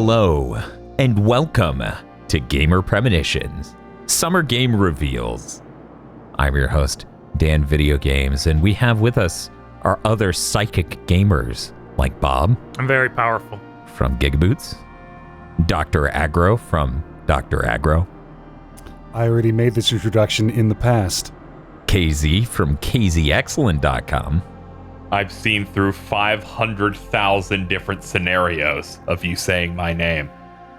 Hello, and welcome to Gamer Premonitions, Summer Game Reveals. I'm your host, Dan Video Games, and we have with us our other psychic gamers, like Bob. I'm very powerful. From GigaBoots. Dr. Aggro from Dr. Aggro. I already made this introduction in the past. KZ from KZExcellent.com. I've seen through 500,000 different scenarios of you saying my name.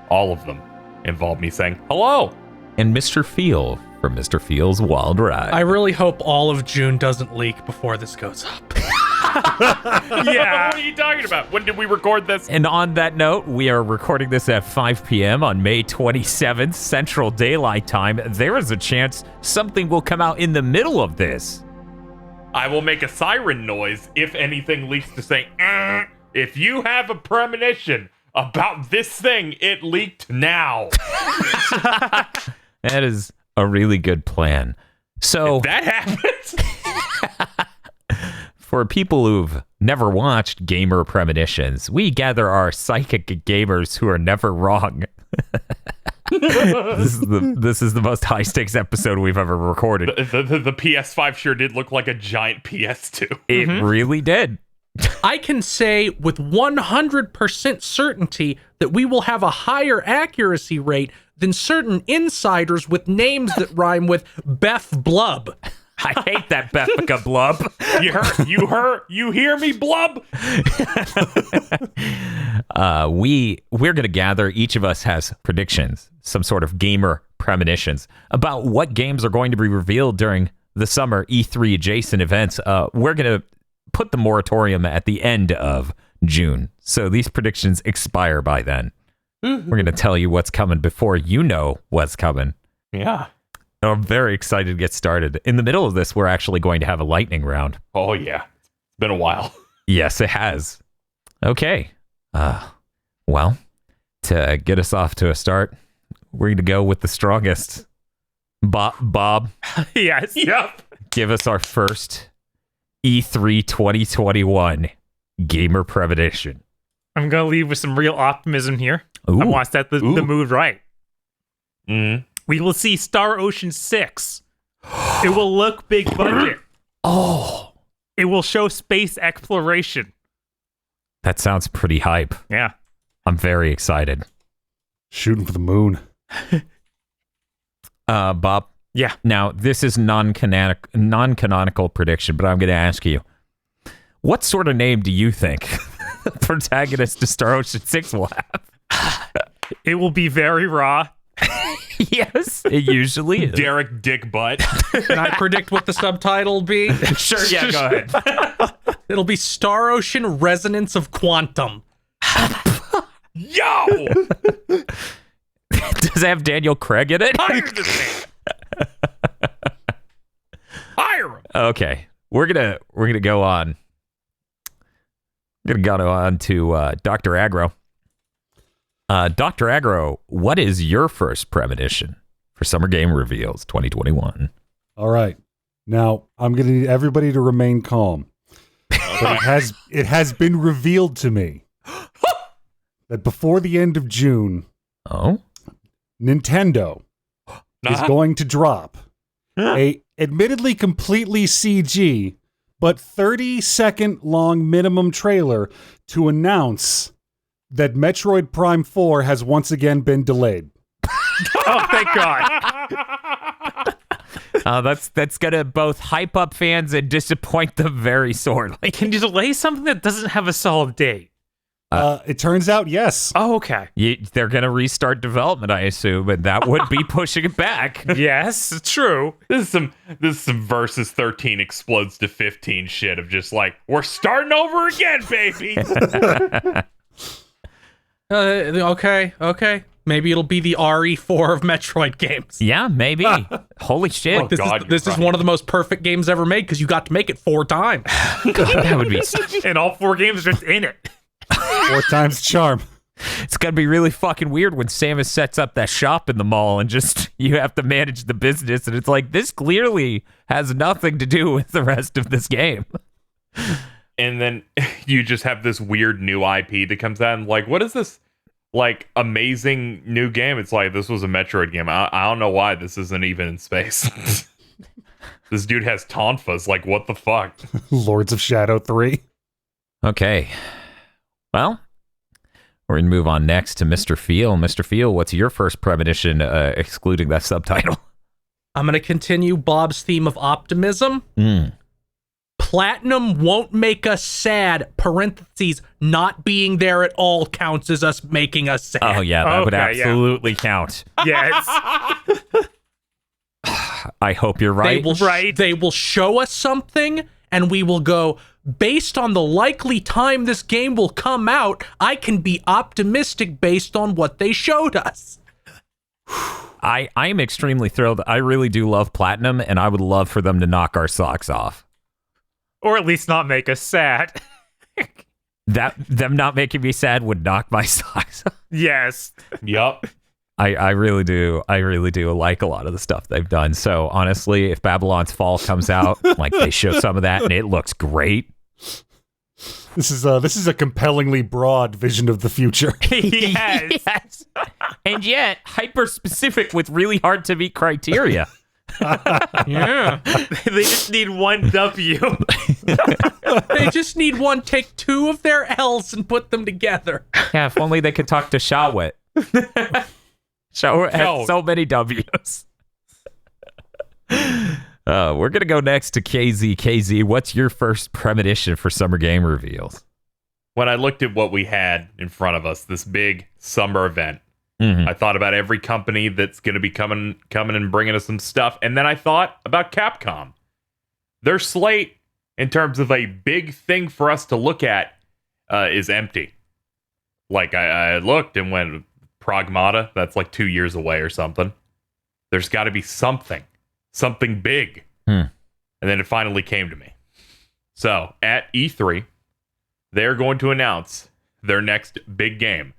All of them involve me saying, hello! And Mr. Feel from Mr. Feel's Wild Ride. I really hope all of June doesn't leak before this goes up. Yeah. What are you talking about? When did we record this? And on that note, we are recording this at 5 p.m. on May 27th, Central Daylight Time. There is a chance something will come out in the middle of this. I will make a siren noise if anything leaks to say, if you have a premonition about this thing, it leaked now. That is a really good plan. So if that happens. For people who've never watched Gamer Premonitions, we gather our psychic gamers who are never wrong. This is the most high stakes episode we've ever recorded. The PS5 sure did look like a giant PS2. It really did. I can say with 100% certainty that we will have a higher accuracy rate than certain insiders with names that rhyme with Beth Blub. I hate that Beffica Blub. You hear me, Blub? We're gonna gather. Each of us has predictions, some sort of gamer premonitions about what games are going to be revealed during the summer E3 adjacent events. We're gonna put the moratorium at the end of June, so these predictions expire by then. We're gonna tell you what's coming before you know what's coming. Yeah. I'm very excited to get started. In the middle of this, we're actually going to have a lightning round. Oh, yeah. It's been a while. Yes, it has. Okay. Well, to get us off to a start, we're going to go with the strongest. Bob. Yes. Yep. Give us our first E3 2021 Gamer Premonition. I'm going to leave with some real optimism here. Ooh. I want to set the mood right. Mm. We will see Star Ocean 6. It will look big budget. Oh, It will show space exploration. that sounds pretty hype. Yeah. I'm very excited. Shooting for the moon. Bob. Yeah. Now, this is non-canonical prediction, but I'm going to ask you, what sort of name do you think the protagonist to Star Ocean 6 will have? It will be very raw. Yes, it usually is. Derek Dick Butt. Can I predict what the subtitle will be? Sure, yeah, go ahead. It'll be Star Ocean Resonance of Quantum. Yo! Does it have Daniel Craig in it? Hire this man. Hire him. Okay, we're gonna go on. We're gonna go on to Dr. Aggro. Dr. Aggro, what is your first premonition for Summer Game Reveals 2021? All right. Now, I'm going to need everybody to remain calm. But it has been revealed to me that before the end of June, Nintendo is going to drop a admittedly completely CG, but 30-second long minimum trailer to announce that Metroid Prime 4 has once again been delayed. Oh, thank God. That's gonna both hype up fans and disappoint them very sorely. Can you delay something that doesn't have a solid date? It turns out, yes. Oh, okay. They're gonna restart development, I assume, and that would be pushing it back. Yes, it's true. This is some versus 13 explodes to 15 shit of just like, we're starting over again, baby. Okay. Maybe it'll be the RE4 of Metroid games. Yeah, maybe. Holy shit. This is one of the most perfect games ever made because you got to make it 4 times. God, that would be. And all 4 games are just in it. 4 times charm. It's gonna be really fucking weird when Samus sets up that shop in the mall and just you have to manage the business, and it's like this clearly has nothing to do with the rest of this game. And then you just have this weird new IP that comes out and like, what is this? like amazing new game. It's like this was a Metroid game. I don't know why this isn't even in space. This dude has tonfas. Like, what the fuck? Lords of Shadow 3. Okay. Well, we're going to move on next to Mr. Feel. Mr. Feel, what's your first premonition, excluding that subtitle? I'm going to continue Bob's theme of optimism. Platinum won't make us sad. Parentheses, not being there at all counts as us making us sad. Oh, yeah, that would Okay, absolutely count. Yes. I hope you're right. They will show us something, and we will go, based on the likely time this game will come out, I can be optimistic based on what they showed us. I am extremely thrilled. I really do love Platinum, and I would love for them to knock our socks off. Or at least not make us sad. Them not making me sad would knock my socks off. Yes. Yup. I really do. I really do like a lot of the stuff they've done. So honestly, if Babylon's Fall comes out, like they show some of that and it looks great. This is a compellingly broad vision of the future. Yes. Yes. And yet hyper specific with really hard to meet criteria. Yeah. They just need one W. They just need one, take two of their L's and put them together. Yeah, if only they could talk to Shawit. Shawit has so many W's. We're going to go next to KZ. KZ, what's your first premonition for Summer Game Reveals? When I looked at what we had in front of us, this big summer event, I thought about every company that's going to be coming and bringing us some stuff. And then I thought about Capcom. Their slate, in terms of a big thing for us to look at, is empty. Like, I looked and went, Pragmata, that's like 2 years away or something. There's got to be something big. And then it finally came to me. So, at E3, they're going to announce their next big game.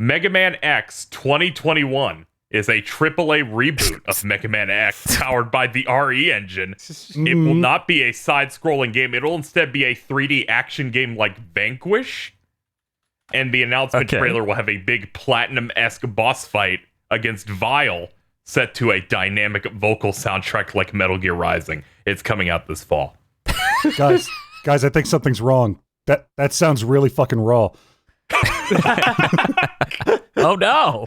Mega Man X 2021 is a AAA reboot of Mega Man X powered by the RE engine. It will not be a side-scrolling game. It'll instead be a 3D action game like Vanquish. And the announcement trailer will have a big Platinum-esque boss fight against Vile, set to a dynamic vocal soundtrack like Metal Gear Rising. It's coming out this fall. guys, I think something's wrong. That sounds really fucking raw. Oh no!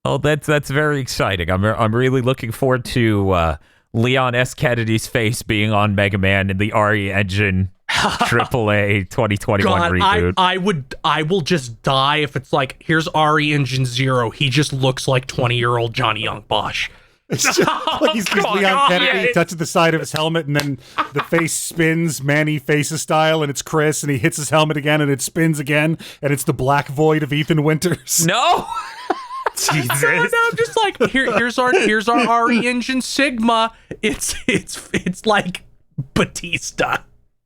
Oh, that's very exciting. I'm really looking forward to Leon S. Kennedy's face being on Mega Man in the RE engine AAA 2021 God, reboot. I will just die if it's like, here's RE Engine 0. He just looks like 20-year-old Johnny Young Bosch. It's just like he's Leon Kennedy, he touches the side of his helmet, and then the face spins Manny Faces style, and it's Chris, and he hits his helmet again, and it spins again, and it's the Black Void of Ethan Winters. No! Jesus. No, I'm just like, here's our RE Engine Sigma. It's like Batista.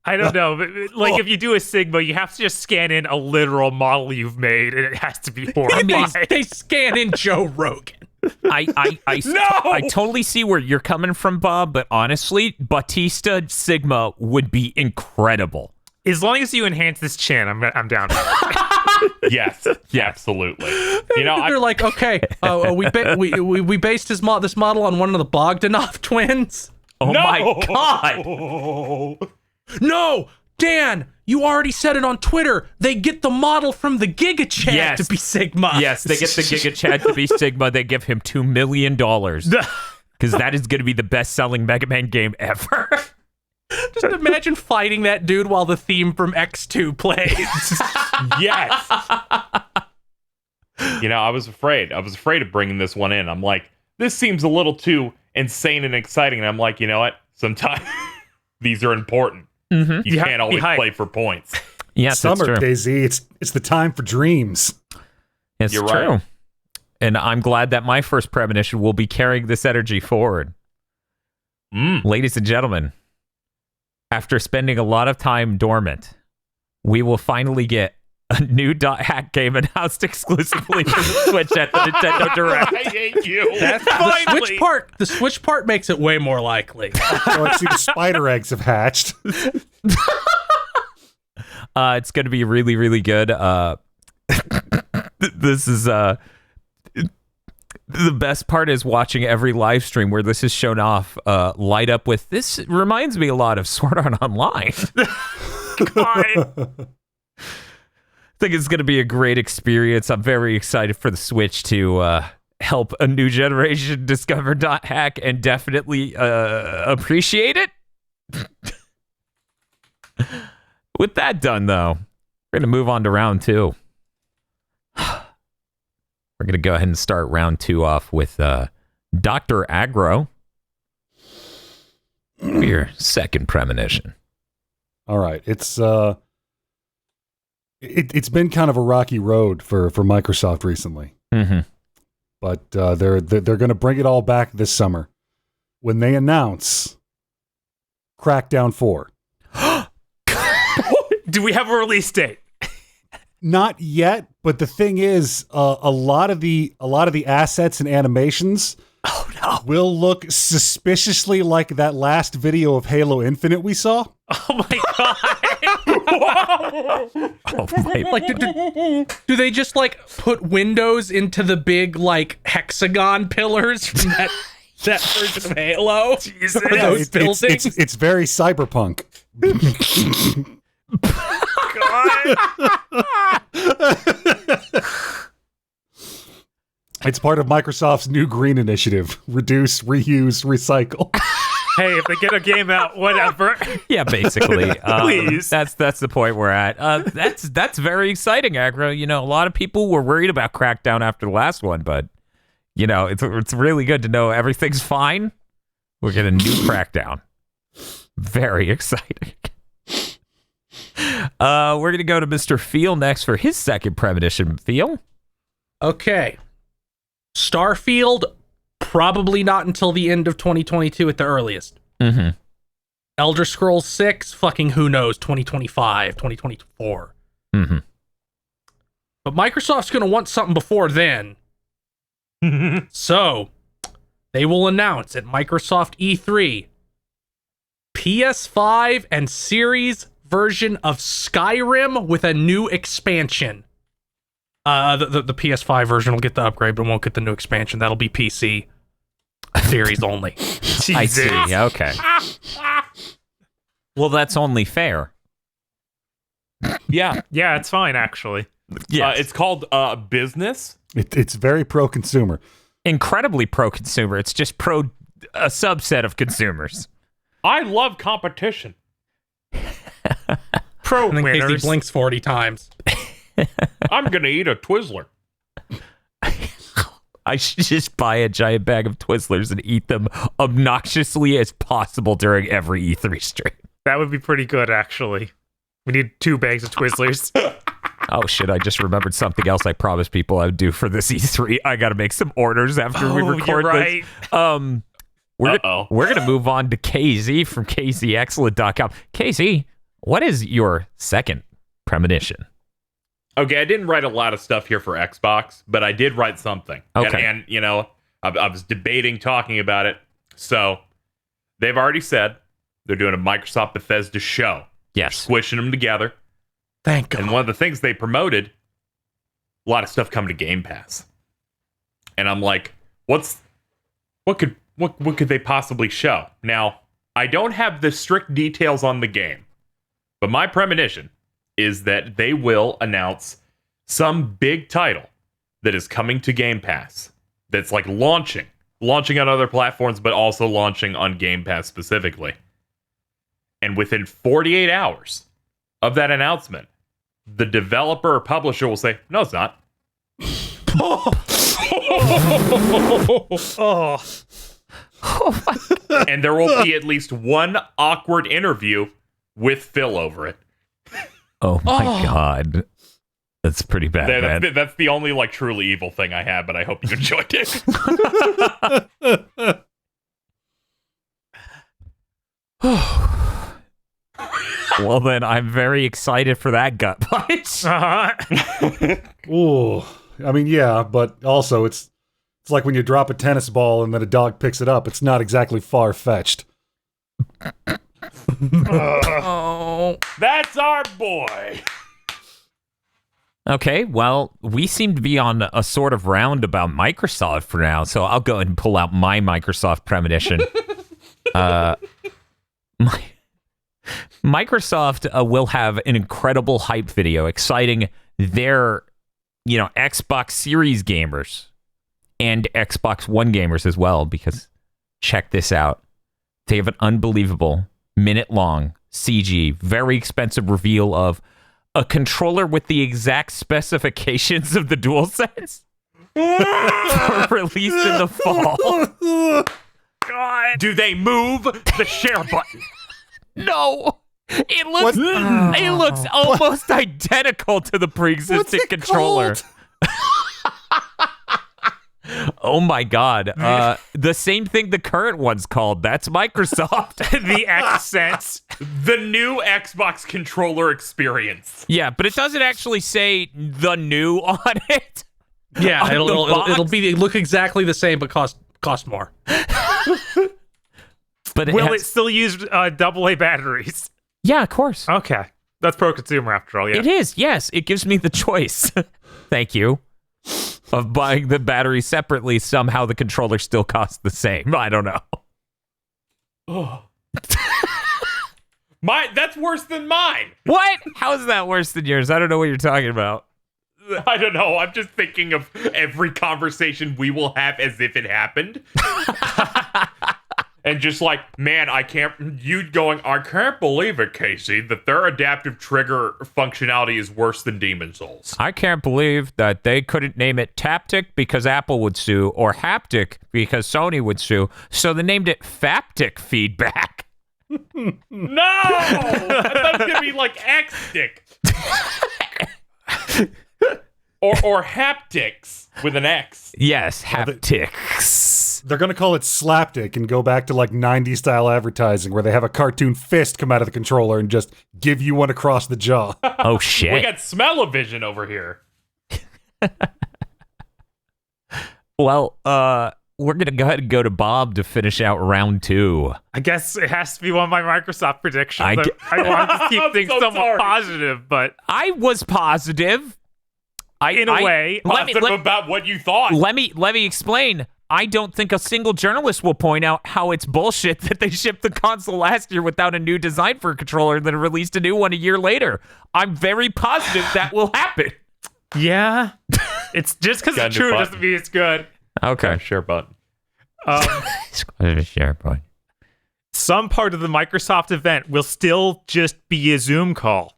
I don't know, but like if you do a Sigma, you have to just scan in a literal model you've made, and it has to be horrifying. They scan in Joe Rogan. I totally see where you're coming from, Bob, but honestly, Batista Sigma would be incredible. As long as you enhance this chin, I'm down. Yes, absolutely. You know, They're like, okay, we based this model on one of the Bogdanov twins. Oh my God! No, Dan, you already said it on Twitter. They get the model from the GigaChat to be Sigma. Yes, they get the GigaChat to be Sigma. They give him $2 million because that is going to be the best-selling Mega Man game ever. Just imagine fighting that dude while the theme from X2 plays. yes. You know, I was afraid of bringing this one in. I'm like, this seems a little too insane and exciting. And I'm like, you know what? Sometimes these are important. Mm-hmm. You can't always play for points. Yes, Summer, that's true. Daisy. It's the time for dreams. It's You're true. right. And I'm glad that my first premonition will be carrying this energy forward. Ladies and gentlemen, after spending a lot of time dormant, we will finally get a new .hack game announced exclusively for the Switch at the Nintendo Direct. I hate you. The Switch part makes it way more likely. So I see the spider eggs have hatched. It's going to be really, really good. This is the best part is watching every live stream where this is shown off light up with this reminds me a lot of Sword Art Online. God. I think it's going to be a great experience. I'm very excited for the Switch to help a new generation discover .hack and definitely appreciate it. With that done, though, we're going to move on to round 2. We're going to go ahead and start round 2 off with Dr. Aggro. Your second premonition. All right. It's been kind of a rocky road for Microsoft recently. Mm-hmm. But they're going to bring it all back this summer when they announce Crackdown 4. Do we have a release date? Not yet, but the thing is, a lot of the assets and animations will look suspiciously like that last video of Halo Infinite we saw. Oh my god! Oh my. Like, do they just like put windows into the big like hexagon pillars from that version of Halo? Jesus. For those buildings? It's very cyberpunk. It's part of Microsoft's new green initiative: reduce, reuse, recycle. Hey, if they get a game out, whatever. Yeah, basically. Please. That's the point we're at. That's very exciting, Aggro. You know, a lot of people were worried about Crackdown after the last one, but you know, it's really good to know everything's fine. We're getting a new Crackdown. Very exciting. We're gonna go to Mr. Feel next for his second premonition. Feel? Okay. Starfield, probably not until the end of 2022 at the earliest. Mm-hmm. Elder Scrolls 6, fucking who knows, 2025, 2024. Mm-hmm. But Microsoft's going to want something before then. So, they will announce at Microsoft E3 PS5 and Series version of Skyrim with a new expansion. The PS5 version will get the upgrade, but won't get the new expansion. That'll be PC series only. I see. Okay. Well, that's only fair. Yeah. Yeah, it's fine, actually. Yes. It's called business. It's very pro-consumer. Incredibly pro-consumer. It's just a subset of consumers. I love competition. Pro And then Casey winners. blinks 40 times. I'm going to eat a Twizzler. I should just buy a giant bag of Twizzlers and eat them obnoxiously as possible during every E3 stream. That would be pretty good, actually. We need 2 bags of Twizzlers. Oh shit, I just remembered something else I promised people I would do for this E3. I gotta make some orders after we record you're right. this. We're gonna move on to KZ from KZExcellent.com. KZ, what is your second premonition? Okay, I didn't write a lot of stuff here for Xbox, but I did write something. Okay. And you know, I was debating talking about it. So they've already said they're doing a Microsoft Bethesda show. Yes. Squishing them together. Thank God. And one of the things they promoted, a lot of stuff coming to Game Pass. And I'm like, what could they possibly show? Now, I don't have the strict details on the game, but my premonition is that they will announce some big title that is coming to Game Pass. That's like launching on other platforms, but also launching on Game Pass specifically. And within 48 hours of that announcement, the developer or publisher will say, no, it's not. Oh. And there will be at least one awkward interview with Phil over it. Oh my God. That's pretty bad, man. That's the only like truly evil thing I have, but I hope you enjoyed it. Well, then I'm very excited for that gut punch. Uh-huh. Ooh, I mean, yeah, but also it's like when you drop a tennis ball and then a dog picks it up. It's not exactly far-fetched. Oh. That's our boy. Okay, well, we seem to be on a sort of round about Microsoft for now, so I'll go ahead and pull out my Microsoft premonition. Microsoft will have an incredible hype video exciting their, Xbox Series gamers and Xbox One gamers as well, because check this out. They have an unbelievable minute-long CG, very expensive reveal of a controller with the exact specifications of the DualSense released in the fall. God. Do they move the share button? No. It looks almost identical to the pre-existing controller. Oh my god. The same thing the current one's called. That's Microsoft. The X-Sense. The new Xbox controller experience. Yeah, but it doesn't actually say the new on it. Yeah, On the it'll look exactly the same, but cost more. But Will it still use AA batteries? Yeah, of course. Okay. That's pro-consumer after all, yeah. It is, yes. It gives me the choice. Thank you. Of buying the battery separately, somehow the controller still costs the same. I don't know. Oh. That's worse than mine. What? How is that worse than yours? I don't know what you're talking about. I don't know. I'm just thinking of every conversation we will have as if it happened. And just like, man, I can't believe it, Casey, that their adaptive trigger functionality is worse than Demon Souls. I can't believe that they couldn't name it Taptic because Apple would sue, or Haptic because Sony would sue, so they named it Faptic Feedback. No! I thought it was going to be like X-Stick. or haptics with an X. Yes, haptics. They're going to call it Slapdick and go back to like 90s style advertising where they have a cartoon fist come out of the controller and just give you one across the jaw. Oh, shit. We got smell-o-vision over here. Well, we're going to go ahead and go to Bob to finish out round 2. I guess it has to be one of my Microsoft predictions. I I wanted to keep things so somewhat sorry. positive, but I was positive. in a way, Positive about what you thought. Let me explain. I don't think a single journalist will point out how it's bullshit that they shipped the console last year without a new design for a controller and then released a new one a year later. I'm very positive that will happen. yeah. It's just because Got a it's new true button. doesn't mean it's good. Okay. Share button. SharePoint. Some part of the Microsoft event will still just be a Zoom call.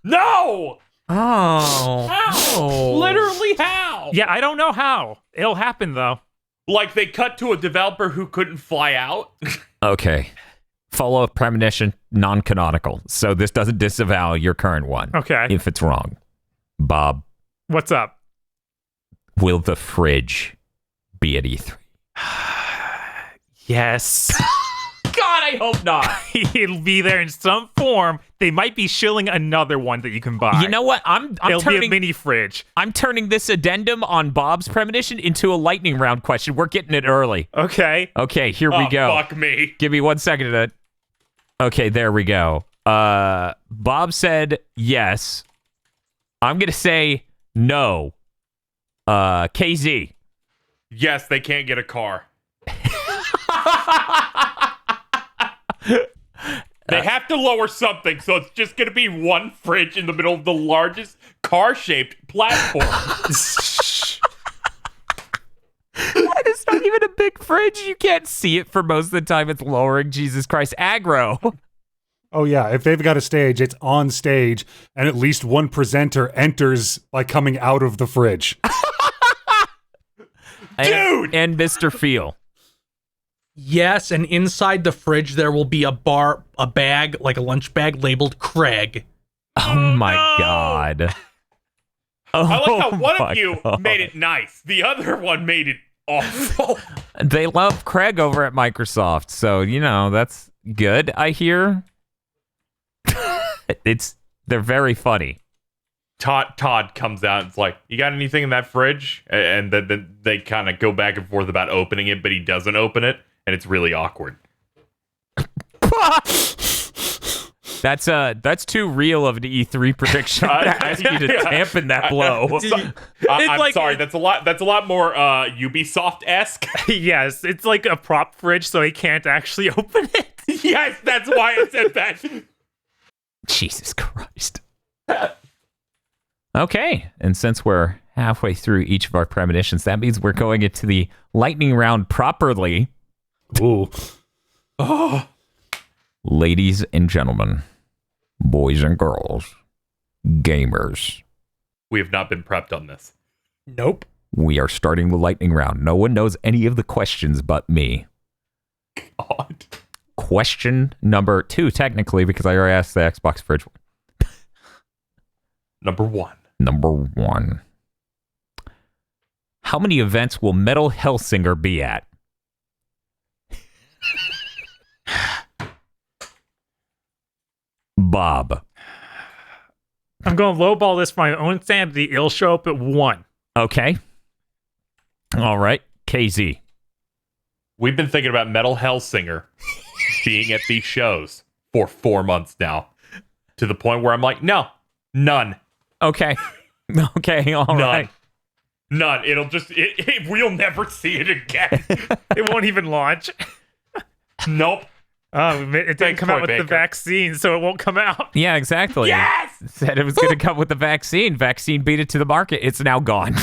No! Oh. How? Literally how? Yeah, I don't know how. It'll happen, though. Like they cut to a developer who couldn't fly out? Okay. Follow-up premonition, non-canonical. So this doesn't disavow your current one. Okay. If it's wrong. Bob, What's up? will the fridge be at E3? Yes. God, I hope not. It'll be there in some form. They might be shilling another one that you can buy. You know what? I'm It'll be a turning mini fridge. I'm turning this addendum on Bob's premonition into a lightning round question. We're getting it early. Okay. Okay, here we go. Fuck me. Give me 1 second to. Okay, there we go. Bob said yes. I'm gonna say no. KZ. Yes, they can't get a car. They have to lower something, so it's just going to be one fridge in the middle of the largest car-shaped platform. It's not even a big fridge. You can't see it for most of the time. It's lowering. Jesus Christ. Aggro. Oh yeah, if they've got a stage, it's on stage, and at least one presenter enters by coming out of the fridge. Dude! And Mr. Feel. Yes, and inside the fridge there will be a bag, like a lunch bag labeled Craig. Oh my God. Oh, I like how one my of you God. made it nice. The other one made it awful. They love Craig over at Microsoft, so that's good. I hear. They're very funny. Todd comes out and is like, you got anything in that fridge? And then they kind of go back and forth about opening it, but he doesn't open it, and it's really awkward. That's too real of an E3 prediction. I ask you to dampen that blow. I'm like- sorry. That's a lot more Ubisoft-esque. Yes, it's like a prop fridge, so he can't actually open it. Yes, that's why I said that. Jesus Christ. Okay, and since we're halfway through each of our premonitions, that means we're going into the lightning round properly. Ooh. Oh, Ladies and gentlemen, boys and girls, gamers, we have not been prepped on this. Nope. we are starting the lightning round. No one knows any of the questions but me. God. Question number 2, technically, because I already asked the Xbox fridge one. Number 1. Number 1. How many events will Metal Hellsinger be at? Bob. I'm going to lowball this for my own sanity. It'll show up at 1. Okay. All right. KZ. We've been thinking about Metal Hellsinger being at these shows for 4 months now, to the point where I'm like, no, none. Okay. Okay. All right. None. It'll just, we'll never see it again. It won't even launch. Nope. Oh, it didn't Thanks, come out Toy with the Baker. vaccine, so it won't come out. Yeah, exactly. Yes! Said it was going to come with the vaccine. Vaccine beat it to the market. It's now gone.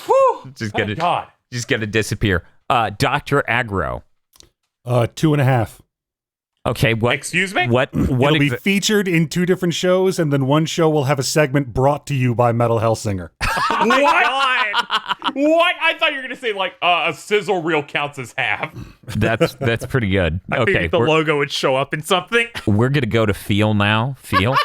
Whew. Just Thank gonna, God. just gonna disappear. Dr. Aggro. 2.5. Okay, what? Excuse me? What It'll be exa- featured in 2 different shows, and then one show will have a segment brought to you by Metal Hellsinger. What? What? I thought you were going to say, like, a sizzle reel counts as half. That's pretty good. I Okay, figured the logo would show up in something. we're gonna go to Feel now. Feel.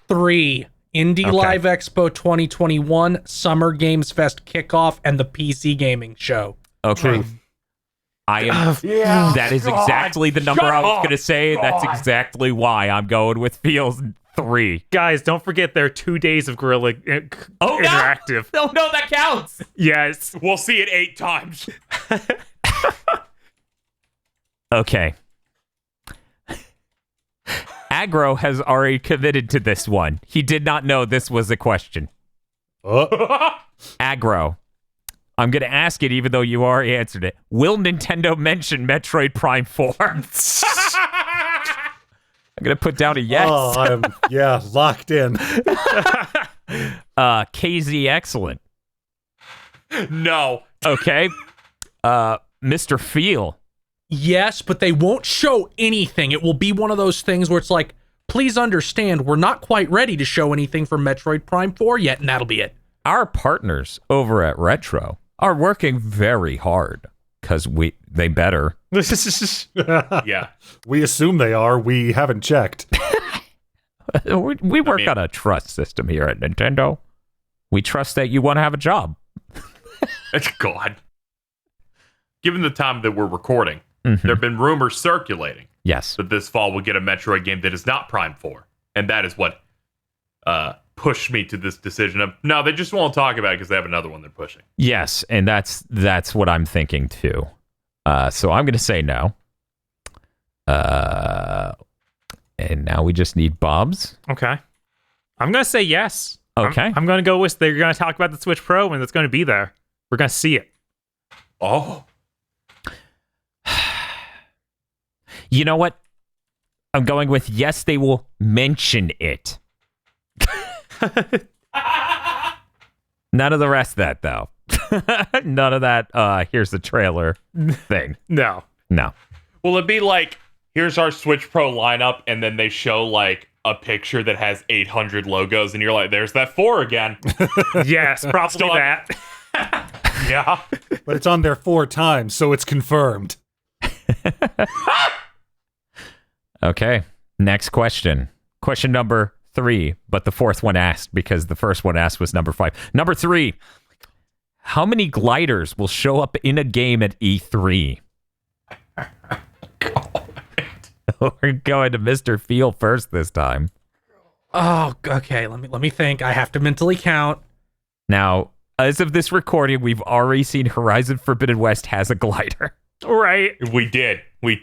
3. Indie Okay. Live Expo 2021, Summer Games Fest kickoff, and the PC Gaming Show. Okay. I am. Yeah. That is exactly the number I was gonna say. That's exactly why I'm going with Feels 3. Guys, don't forget there are 2 days of Gorilla Interactive. Oh no, that counts. Yes. We'll see it 8 times. Okay. Aggro has already committed to this one. He did not know this was a question. Aggro. I'm going to ask it even though you already answered it. Will Nintendo mention Metroid Prime 4? I'm going to put down a yes. Oh, yeah, locked in. KZ excellent. No. Okay. Mr. Feel. Yes, but they won't show anything. It will be one of those things where it's like, please understand, we're not quite ready to show anything from Metroid Prime 4 yet, and that'll be it. Our partners over at Retro are working very hard because they better. Yeah. We assume they are. We haven't checked. We work on a trust system here at Nintendo. We trust that you want to have a job. God. Given the time that we're recording, Mhm. there have been rumors circulating Yes. that this fall we'll get a Metroid game that is not Prime 4. And that is what pushed me to this decision of, no, they just won't talk about it because they have another one they're pushing. Yes, and that's what I'm thinking too. So I'm going to say no. And now we just need Bob's. Okay. I'm going to say yes. Okay. I'm going to go with, they're going to talk about the Switch Pro, and it's going to be there. We're going to see it. Oh. You know what? I'm going with yes, they will mention it. None of the rest of that, though. None of that, here's the trailer thing. No. No. Will it be like, here's our Switch Pro lineup, and then they show like a picture that has 800 logos, and you're like, there's that 4 again. Yes, probably Still- that. Yeah. But it's on there 4 times, so it's confirmed. Okay. Next question. Question number 3, but the 4th one asked because the first one asked was number 5. Number 3. How many gliders will show up in a game at E3? We're going to Mr. Feel first this time. Oh, okay. Let me think. I have to mentally count. Now, as of this recording, we've already seen Horizon Forbidden West has a glider. Right. We did. We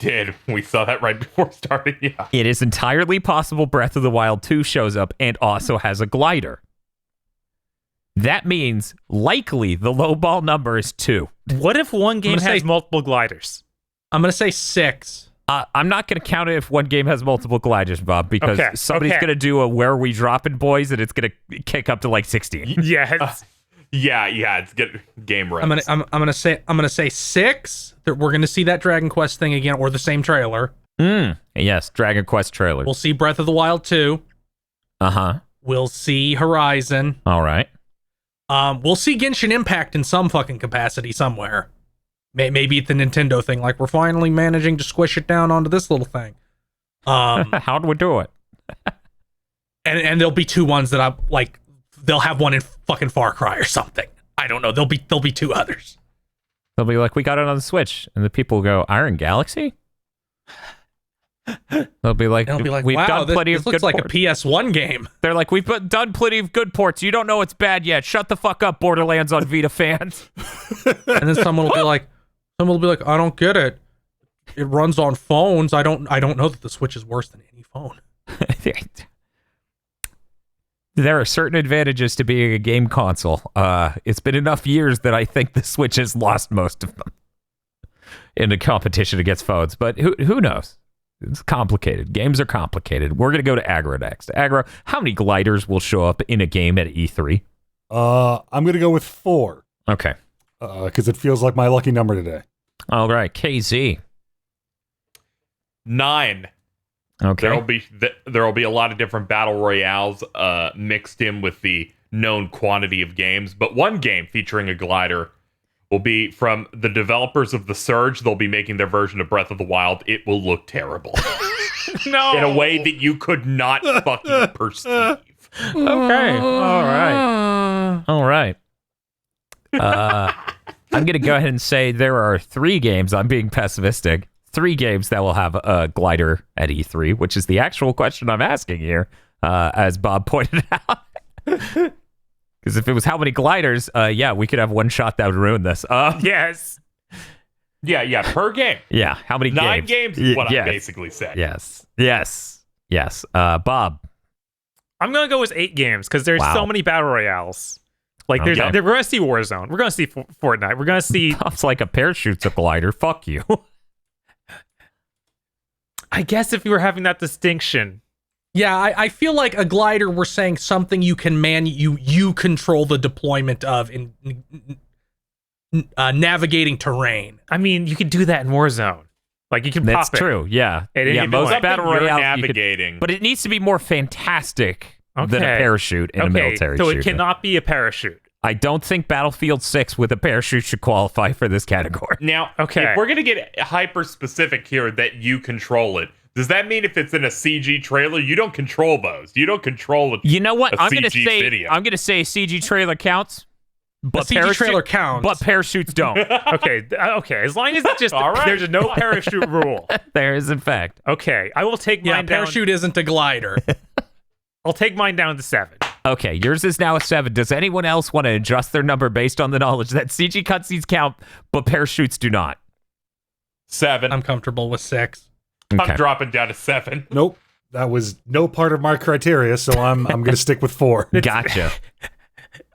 saw that right before starting. Yeah. It is entirely possible Breath of the Wild 2 shows up and also has a glider. That means likely the lowball number is 2. What if one game gonna has say- multiple gliders? I'm gonna say 6. I'm not going to count it if one game has multiple gliders, Bob, because Okay, somebody's okay. going to do a Where Are We Dropping Boys, and it's going to kick up to like 16. Yes. Yeah. It's good game reps. I'm gonna say 6. That we're gonna see that Dragon Quest thing again, or the same trailer. Yes, Dragon Quest trailer. We'll see Breath of the Wild 2. Uh-huh. We'll see Horizon. All right. We'll see Genshin Impact in some fucking capacity somewhere. Maybe it's the Nintendo thing, like we're finally managing to squish it down onto this little thing. How do we do it? And there'll be 2 ones that I like. They'll have one in fucking Far Cry or something. I don't know. There'll be 2 others. They'll be like, we got it on the Switch. And the people will go, Iron Galaxy? They'll be like, we've wow, done plenty this of looks good like ports. a PS1 game. They're like, we've done plenty of good ports. You don't know it's bad yet. Shut the fuck up, Borderlands on Vita fans. And then someone will be like, I don't get it. It runs on phones. I don't know that the Switch is worse than any phone. There are certain advantages to being a game console. It's been enough years that I think the Switch has lost most of them in the competition against phones. But who knows? It's complicated. Games are complicated. We're going to go to Aggro next. Aggro, how many gliders will show up in a game at E3? I'm going to go with 4 Okay. because it feels like my lucky number today. All right. KZ. 9. Okay. There'll be a lot of different battle royales mixed in with the known quantity of games, but one game featuring a glider will be from the developers of The Surge. They'll be making their version of Breath of the Wild. It will look terrible. No. In a way that you could not fucking perceive. Okay. All right. All right. I'm going to go ahead and say there are 3 games. I'm being pessimistic. 3 games that will have a glider at E3, which is the actual question I'm asking here, as Bob pointed out. Because if it was how many gliders, we could have one shot that would ruin this. Yes. Yeah, per game. Yeah, how many 9 games is what yes. I basically said. Yes. Bob. I'm gonna go with 8 games because there's Wow. so many battle royales. Like Okay. we're gonna see Warzone. We're gonna see Fortnite. We're gonna see. Bob's like a parachute's a glider. Fuck you. I guess if you were having that distinction. Yeah, I feel like a glider, we're saying something you can you control the deployment of in navigating terrain. I mean, you could do that in Warzone. Like you can That's pop it. true. Yeah. At any Yeah, point. most Something battle you're royales you could, navigating. but it needs to be more fantastic than a Okay. parachute in a military so shooter. it cannot be a parachute. I don't think Battlefield 6 with a parachute should qualify for this category. Now, Okay. if we're going to get hyper specific here that you control it, does that mean if it's in a CG trailer, you don't control those? You don't control it? You know what? A I'm gonna CG say video. I'm gonna say CG trailer counts, but CG trailer counts. but parachutes don't. Okay. Okay. As long as it's just All right. there's no parachute rule. There is, in fact. Okay. I will take Yeah, mine down. parachute isn't a glider. I'll take mine down to 7. Okay, yours is now a 7. Does anyone else want to adjust their number based on the knowledge that CG cutscenes count, but parachutes do not? 7. I'm comfortable with 6. Okay. I'm dropping down to 7. Nope. That was no part of my criteria, so I'm going to stick with 4. Gotcha.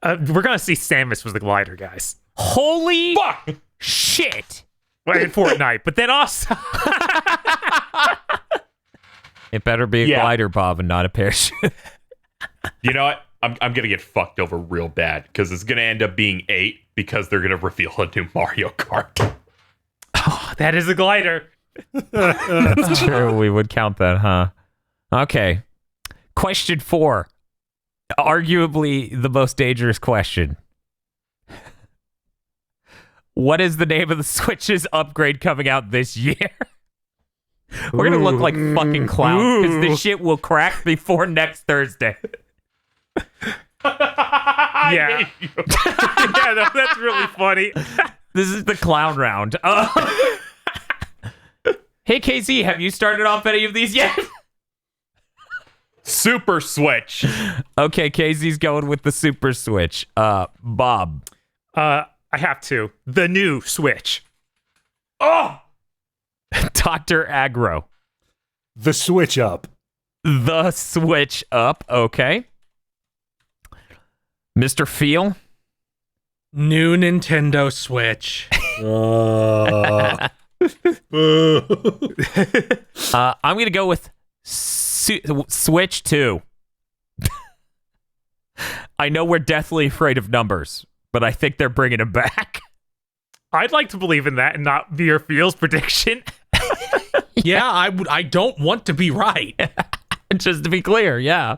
We're gonna see Samus was the glider, guys. Holy Fuck! shit! Well, in Fortnite, but then also It better be a Yeah. glider, Bob, and not a parachute. You know what? I'm going to get fucked over real bad because it's going to end up being 8 because they're going to reveal a new Mario Kart. that is a glider. That's true. We would count that, huh? Okay. Question 4. Arguably the most dangerous question. What is the name of the Switch's upgrade coming out this year? We're going to look like fucking clowns because this shit will crack before next Thursday. Yeah. Yeah, that's really funny. This is the clown round. Hey, KZ, have you started off any of these yet? Super Switch. Okay, KZ's going with the Super Switch. Bob. I have to. The new Switch. Oh! Dr. Aggro. The Switch Up. The Switch Up. Okay. Mr. Feel. New Nintendo Switch. I'm going to go with Switch 2. I know we're deathly afraid of numbers, but I think they're bringing them back. I'd like to believe in that and not be your Feels prediction. Yeah, I don't want to be right. Just to be clear, yeah.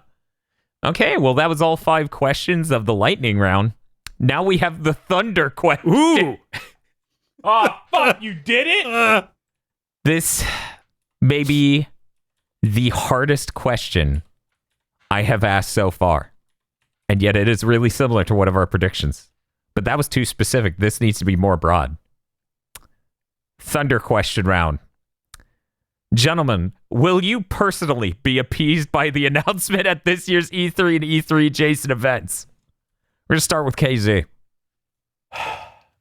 Okay, well, that was all 5 questions of the lightning round. Now we have the thunder question. Ooh. Oh, fuck, you did it? This may be the hardest question I have asked so far. And yet it is really similar to one of our predictions. But that was too specific. This needs to be more broad. Thunder question round. Gentlemen, will you personally be appeased by the announcement at this year's E3 and E3 adjacent events? We're going to start with KZ.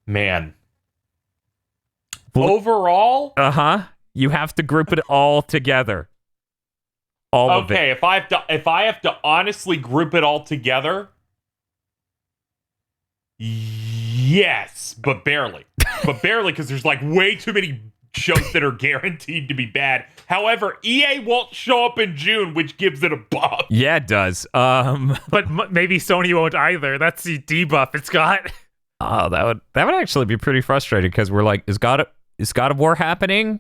Man. Overall? Uh-huh. You have to group it all together. All of it. Okay, if I have to honestly group it all together, yes, but barely. But barely, because there's like way too many shows that are guaranteed to be bad. However, EA won't show up in June, which gives it a buff. Yeah, it does. But maybe Sony won't either. That's the debuff it's got. Oh, that would actually be pretty frustrating because we're like, is God of War happening?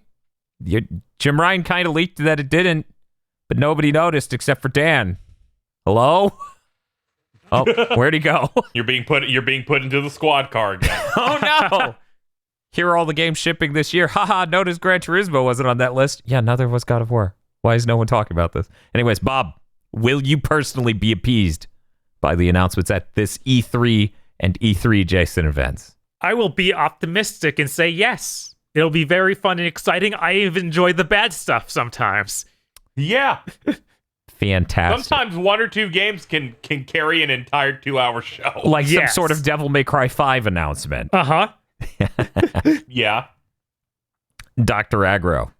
Jim Ryan kind of leaked that it didn't, but nobody noticed except for Dan. Hello? Oh, where'd he go? You're being put into the squad car again. Oh no! Here are all the games shipping this year. Haha, notice Gran Turismo wasn't on that list. Yeah, neither was God of War. Why is no one talking about this? Anyways, Bob, will you personally be appeased by the announcements at this E3 and E3 adjacent events? I will be optimistic and say yes. It'll be very fun and exciting. I even enjoy the bad stuff sometimes. Yeah. Fantastic. Sometimes 1 or 2 games can carry an entire 2-hour show. Like some Yes. sort of Devil May Cry 5 announcement. Uh-huh. Yeah. Dr. Aggro.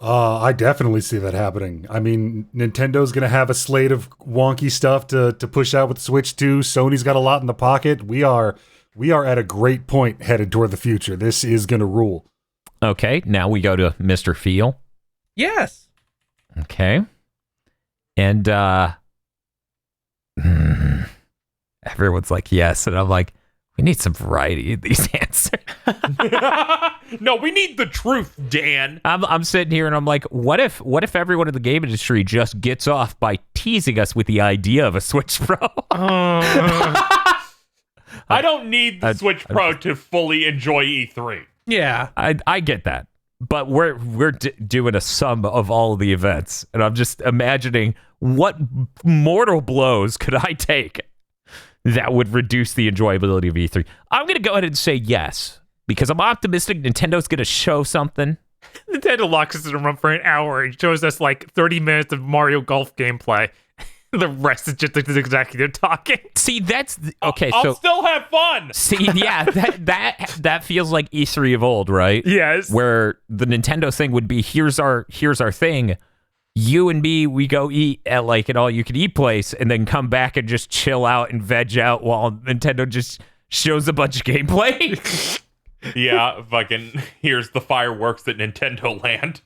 I definitely see that happening. I mean, Nintendo's going to have a slate of wonky stuff to push out with Switch 2. Sony's got a lot in the pocket. We are at a great point headed toward the future. This is going to rule. Okay, now we go to Mr. Feel. Yes. Okay. And everyone's like, yes. And I'm like, we need some variety in these answers. No, we need the truth, Dan. I'm sitting here and I'm like, what if everyone in the game industry just gets off by teasing us with the idea of a Switch Pro? I don't need the Switch Pro to fully enjoy E3. Yeah. I get that. But we're doing a sum of all of the events. And I'm just imagining what mortal blows could I take that would reduce the enjoyability of E3. I'm going to go ahead and say yes, because I'm optimistic Nintendo's going to show something. Nintendo locks us in a room for an hour and shows us like 30 minutes of Mario Golf gameplay. The rest is just the executive talking. See, that's okay. I'll So still have fun. see, yeah, that feels like E3 of old, right? Yes. Where the Nintendo thing would be, here's our thing. You and me, we go eat at like an all-you-can-eat place, and then come back and just chill out and veg out while Nintendo just shows a bunch of gameplay. Yeah, fucking here's the fireworks at Nintendo Land.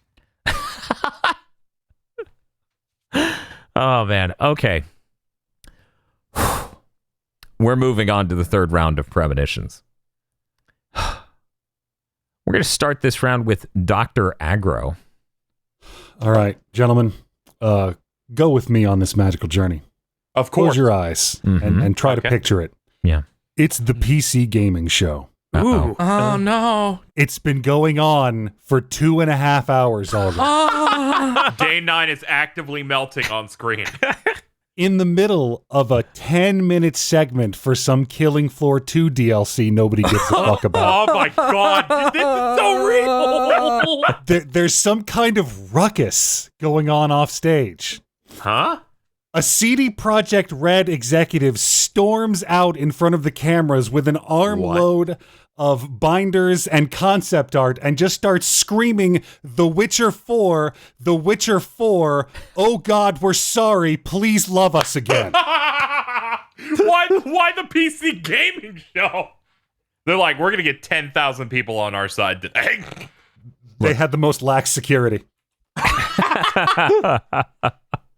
Oh man. Okay. We're moving on to the third round of premonitions. We're going to start this round with Dr. Aggro. All right, gentlemen, go with me on this magical journey. Of course. Close your eyes Mhm. and try to Okay. picture it. Yeah. It's the PC gaming show. Uh-oh. Oh, no. It's been going on for 2.5 hours already. Day 9 is actively melting on screen. In the middle of a 10-minute segment for some Killing Floor 2 DLC nobody gives a fuck about. Oh my god, this is so real. There's some kind of ruckus going on off stage. Huh? A CD Projekt Red executive storms out in front of the cameras with an armload of binders and concept art and just starts screaming The Witcher 4, The Witcher 4, oh God, we're sorry, please love us again. Why the PC gaming show? They're like, we're gonna get 10,000 people on our side today. They had the most lax security.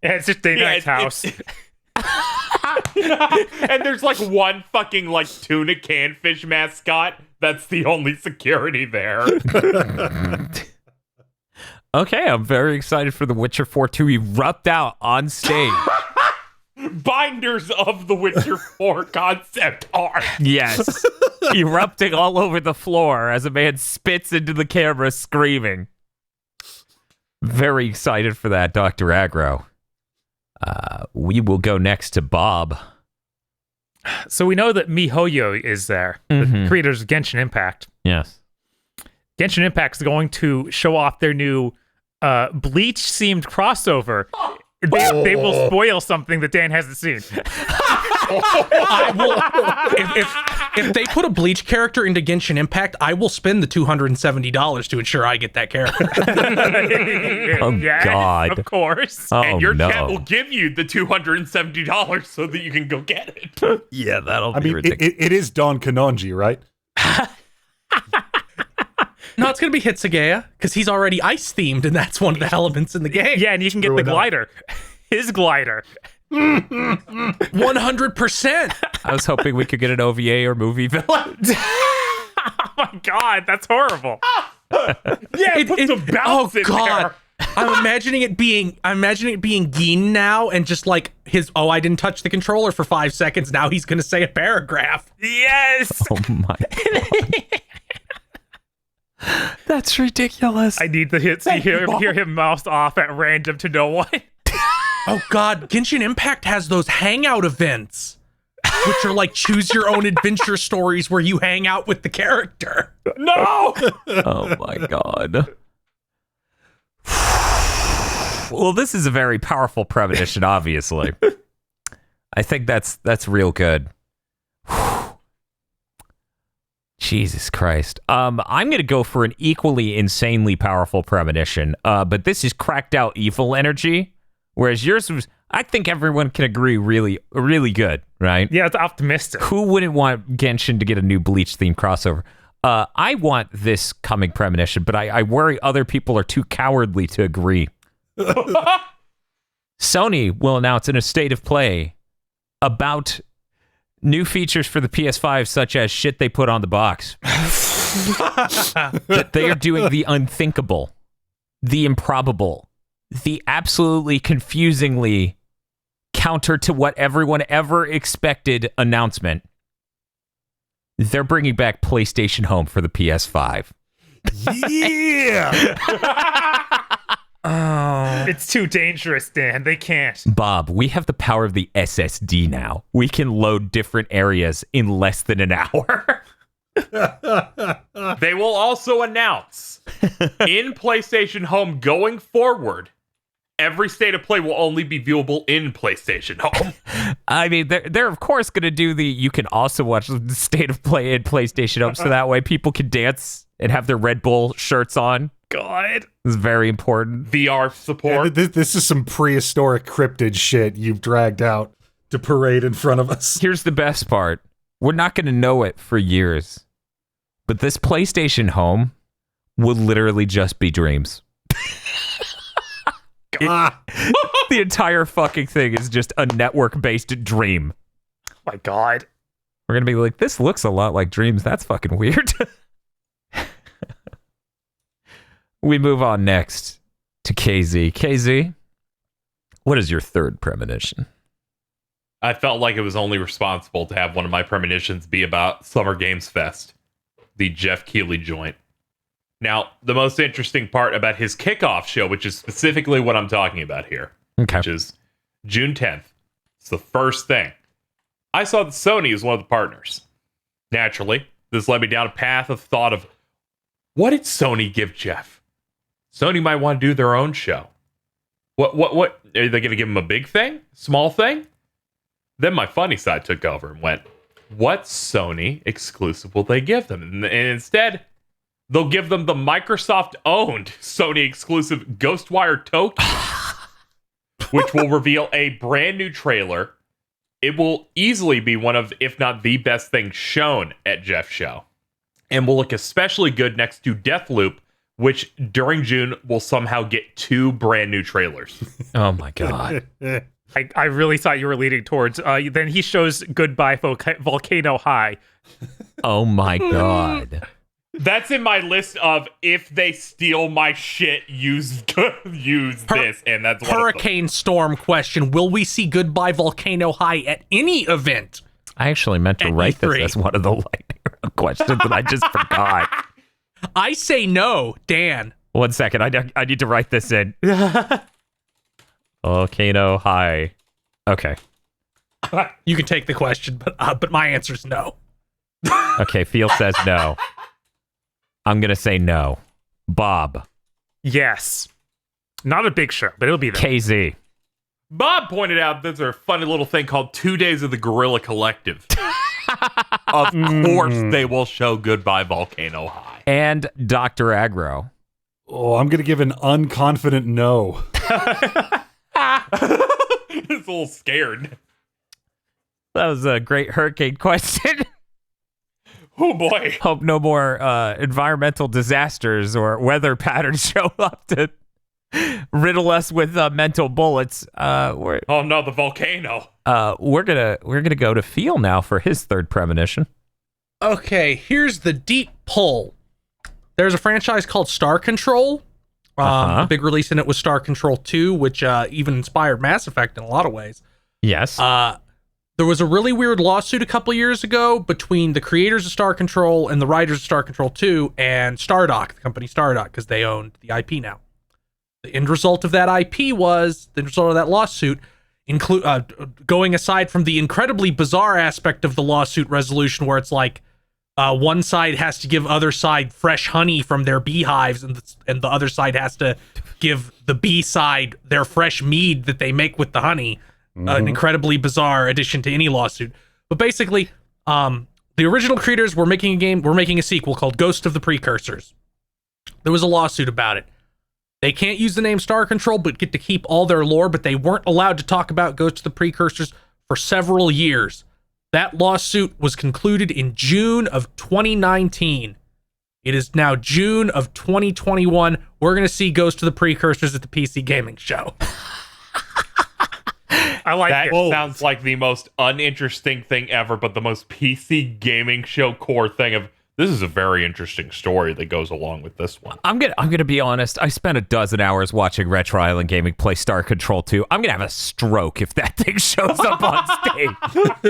It's just Dave Knight's house. And there's like one fucking like tuna canfish mascot. That's the only security there. Okay, I'm very excited for The Witcher 4 to erupt out on stage. Binders of The Witcher 4 concept art. Yes. Erupting all over the floor as a man spits into the camera screaming. Very excited for that, Dr. Aggro. We will go next to Bob. So we know that MiHoYo is there, the creators of Genshin Impact. Yes. Genshin Impact is going to show off their new Bleach-themed crossover. They will spoil something that Dan hasn't seen. I will, if they put a Bleach character into Genshin Impact, I will spend the $270 to ensure I get that character. Oh, Yes, God. of course. Oh, And your no. chat will give you the $270 so that you can go get it. Yeah, that'll I be mean, ridiculous. it is Don Kanonji, right? No, it's going to be Hitsugeya, because he's already ice-themed, and that's one of the elements in the game. Yeah, and you can get Screw the it up. glider. His glider. 100%. I was hoping we could get an OVA or movie villain. Oh my God, that's horrible. Yeah, put some bounce in there. I'm imagining it being Gin now, and just like I didn't touch the controller for 5 seconds. Now he's gonna say a paragraph. Yes. Oh my God. That's ridiculous. I need to hear him mouse off at random to no one. Oh God, Genshin Impact has those hangout events, which are like choose your own adventure stories where you hang out with the character. No! Oh my God. Well, this is a very powerful premonition, obviously. I think that's real good. Jesus Christ. I'm going to go for an equally insanely powerful premonition, but this is cracked out evil energy, whereas yours was, I think everyone can agree, really, really good, right? Yeah, it's optimistic. Who wouldn't want Genshin to get a new Bleach-themed crossover? I want this coming premonition, but I worry other people are too cowardly to agree. Sony will announce in a state of play about new features for the PS5, such as shit they put on the box. That they are doing the unthinkable, the improbable, the absolutely confusingly counter to what everyone ever expected announcement. They're bringing back PlayStation Home for the PS5. Yeah! It's too dangerous, Dan. They can't. Bob, we have the power of the SSD now. We can load different areas in less than an hour. They will also announce in PlayStation Home going forward, every state of play will only be viewable in PlayStation Home. I mean, they're of course going to do you can also watch the state of play in PlayStation Home, so that way people can dance and have their Red Bull shirts on. God. This is very important. VR support. This is some prehistoric cryptid shit you've dragged out to parade in front of us. Here's the best part. We're not going to know it for years, but this PlayStation Home will literally just be dreams. The entire fucking thing is just a network-based dream. Oh my God. We're going to be like, this looks a lot like dreams. That's fucking weird. We move on next to KZ. KZ, what is your third premonition? I felt like it was only responsible to have one of my premonitions be about Summer Games Fest, the Jeff Keighley joint. Now, the most interesting part about his kickoff show, which is specifically what I'm talking about here, Okay. which is June 10th. It's the first thing. I saw that Sony is one of the partners. Naturally, this led me down a path of thought of, what did Sony give Jeff? Sony might want to do their own show. What? Are they going to give him a big thing? Small thing? Then my funny side took over and went, what Sony exclusive will they give them? And instead, they'll give them the Microsoft-owned Sony exclusive Ghostwire Tokyo, which will reveal a brand new trailer. It will easily be one of, if not the best thing shown at Jeff's show, and will look especially good next to Deathloop, which during June will somehow get 2 brand new trailers. Oh my god. I really thought you were leading towards. Then he shows Goodbye Volcano High. Oh my god. That's in my list of if they steal my shit, use this, and that's one Hurricane Storm question. Will we see Goodbye Volcano High at any event? I actually meant to At write E3. this as one of the lightning round questions, and I just forgot. I say no, Dan. 1 second. I need to write this in. Volcano High. Okay. You can take the question, but my answer is no. Okay, Phil says no. I'm going to say no. Bob. Yes. Not a big show, but it'll be there. KZ. Bob pointed out there's a funny little thing called 2 Days of the Guerrilla Collective. Of course they will show Goodbye Volcano High. And Dr. Aggro. Oh, I'm going to give an unconfident no. He's a little scared. That was a great hurricane question. Oh boy. Hope no more environmental disasters or weather patterns show up to riddle us with mental bullets. Oh no, the volcano. We're gonna go to Phil now for his third premonition. Okay, here's the deep pull. There's a franchise called Star Control. The big release in it was Star Control 2, which even inspired Mass Effect in a lot of ways. Yes. There was a really weird lawsuit a couple years ago between the creators of Star Control and the writers of Star Control 2 and Stardock, the company Stardock, because they owned the IP now. The end result of that IP was, the result of that lawsuit, going aside from the incredibly bizarre aspect of the lawsuit resolution where it's like one side has to give other side fresh honey from their beehives and the other side has to give the bee side their fresh mead that they make with the honey. An incredibly bizarre addition to any lawsuit. But basically, the original creators were making a sequel called Ghost of the Precursors. There was a lawsuit about it. They can't use the name Star Control, but get to keep all their lore, but they weren't allowed to talk about Ghost of the Precursors for several years. That lawsuit was concluded in June of 2019. It is now June of 2021. We're going to see Ghost of the Precursors at the PC Gaming Show. I like That it. sounds like the most uninteresting thing ever, but the most PC gaming show core thing of this is a very interesting story that goes along with this one. I'm gonna be honest. I spent a dozen hours watching Retro Island Gaming play Star Control 2. I'm gonna have a stroke if that thing shows up on stage.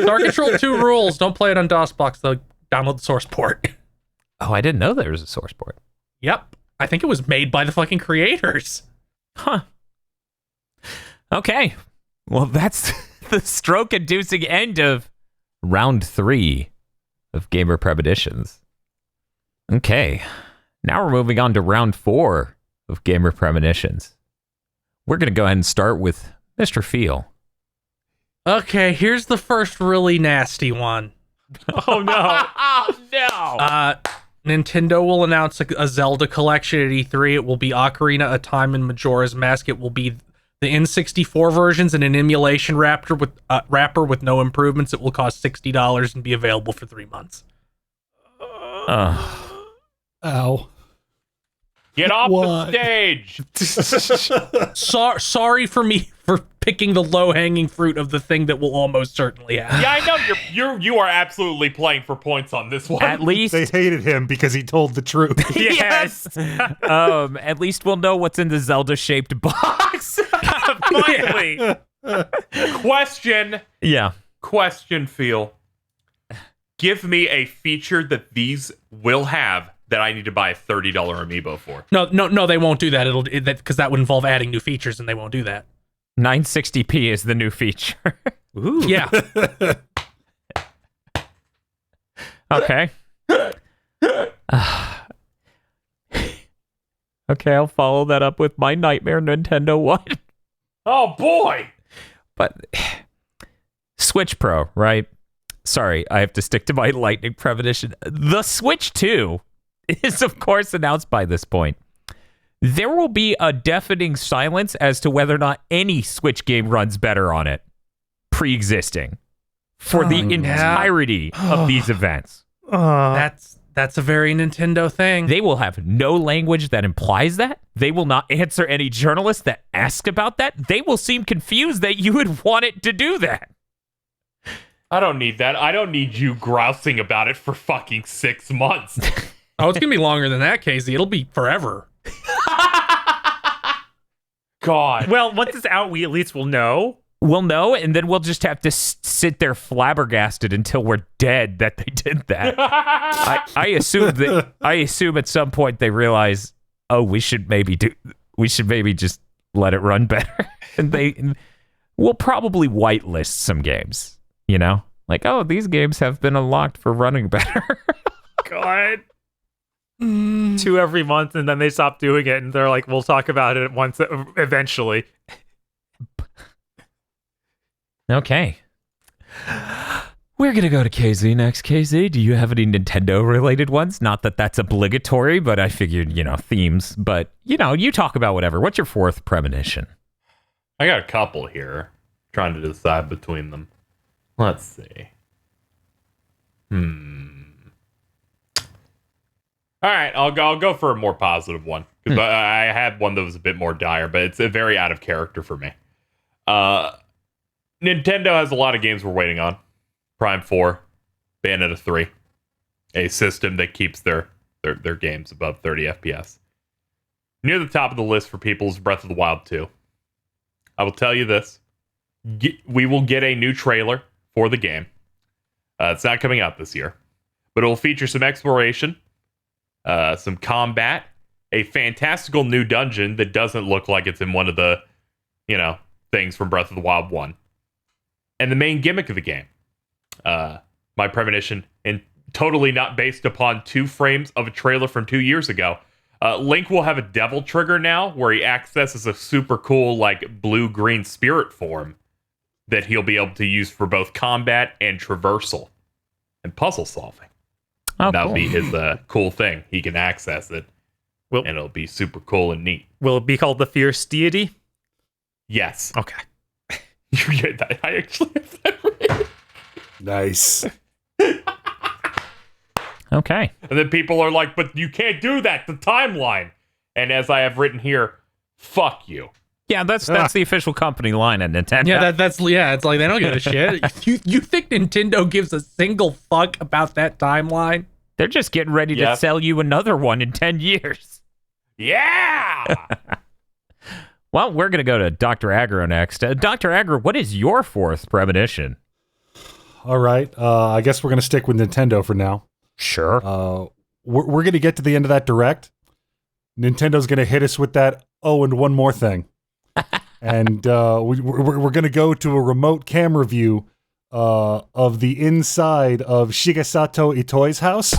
Star Control 2 rules. Don't play it on DOSBox, though. Download the source port. Oh, I didn't know there was a source port. Yep. I think it was made by the fucking creators. Huh. Okay. Well, that's the stroke-inducing end of round 3 of Gamer Premonitions. Okay. Now we're moving on to round 4 of Gamer Premonitions. We're going to go ahead and start with Mr. Feel. Okay, here's the first really nasty one. Oh no. Oh, no! Nintendo will announce a Zelda collection at E3. It will be Ocarina of Time and Majora's Mask. It will be the N64 versions and an emulation wrapper with no improvements. It will cost $60 and be available for 3 months. Ow. Get off What? the stage! Sorry for me for picking the low-hanging fruit of the thing that will almost certainly happen. Yeah, I know you are absolutely playing for points on this one. At least... They hated him because he told the truth. Yes. At least we'll know what's in the Zelda-shaped box. Finally. Question, Phil. Give me a feature that these will have that I need to buy a $30 amiibo for. No, they won't do that. Because that would involve adding new features, and they won't do that. 960p is the new feature. Ooh. Yeah. Okay. Okay, I'll follow that up with my nightmare Nintendo one. Oh boy! But Switch Pro, right? sorry, I have to stick to my lightning premonition. The Switch 2 is, of course, announced by this point. There will be a deafening silence as to whether or not any Switch game runs better on it, pre-existing, for the entirety of these events. That's a very Nintendo thing. They will have no language that implies that. They will not answer any journalists that ask about that. They will seem confused that you would want it to do that. I don't need that. I don't need you grousing about it for fucking 6 months. Oh, it's gonna be longer than that, Casey. It'll be forever. God. Well, once it's out, we at least will know. We'll know, and then we'll just have to sit there flabbergasted until we're dead that they did that. I assume at some point they realize, oh, we should maybe just let it run better, and we'll probably whitelist some games. You know, like, oh, these games have been unlocked for running better. God. 2 every month, and then they stop doing it, and they're like, we'll talk about it once eventually. Okay. We're going to go to KZ next. KZ, do you have any Nintendo-related ones? Not that that's obligatory, but I figured, themes. But, you talk about whatever. What's your 4th premonition? I got a couple here. Trying to decide between them. Let's see. All right, I'll go for a more positive one. Because I had one that was a bit more dire, but it's very out of character for me. Nintendo has a lot of games we're waiting on. Prime 4, Bayonetta 3. A system that keeps their games above 30 FPS. Near the top of the list for people is Breath of the Wild 2. I will tell you this. We will get a new trailer for the game. It's not coming out this year. But it will feature some exploration, some combat, a fantastical new dungeon that doesn't look like it's in one of the, things from Breath of the Wild 1. And the main gimmick of the game. My premonition, and totally not based upon 2 frames of a trailer from 2 years ago. Link will have a devil trigger now, where he accesses a super cool, blue-green spirit form that he'll be able to use for both combat and traversal and puzzle solving. Oh, that'll be his cool thing. He can access it, and it'll be super cool and neat. Will it be called the Fierce Deity? Yes. Okay. I actually have that right. Nice. Okay. And then people are like, but you can't do that, the timeline. And as I have written here, fuck you. Yeah, that's the official company line at Nintendo. Yeah, it's like they don't give a shit. You think Nintendo gives a single fuck about that timeline? They're just getting ready to sell you another one in 10 years. Yeah! Well, we're going to go to Dr. Aggro next. Dr. Aggro, what is your 4th premonition? All right. I guess we're going to stick with Nintendo for now. Sure. We're going to get to the end of that direct. Nintendo's going to hit us with that, and one more thing. And we're going to go to a remote camera view of the inside of Shigesato Itoi's house.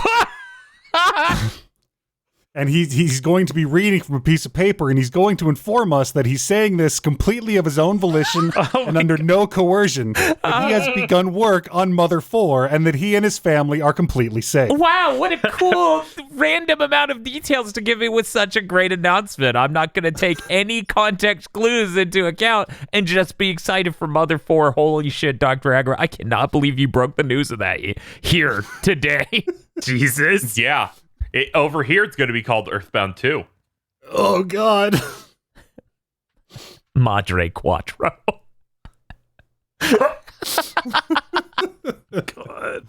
And he's going to be reading from a piece of paper, and he's going to inform us that he's saying this completely of his own volition and under no coercion, that he has begun work on Mother 4, and that he and his family are completely safe. Wow, what a cool random amount of details to give me with such a great announcement. I'm not going to take any context clues into account and just be excited for Mother 4. Holy shit, Dr. Aggro. I cannot believe you broke the news of that here today. Jesus. Yeah. Over here, it's going to be called Earthbound 2. Oh, God. Madre Quattro. God.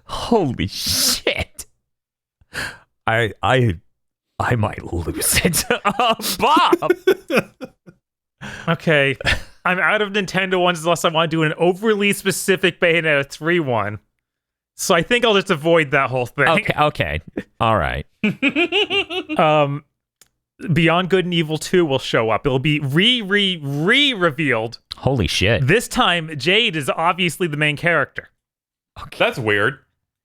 Holy shit. I might lose it. Bob. Okay. I'm out of Nintendo ones unless I want to do an overly specific Bayonetta 3 one. So I think I'll just avoid that whole thing. Okay. All right. Beyond Good and Evil 2 will show up. It'll be revealed. Holy shit. This time, Jade is obviously the main character. Okay. That's weird.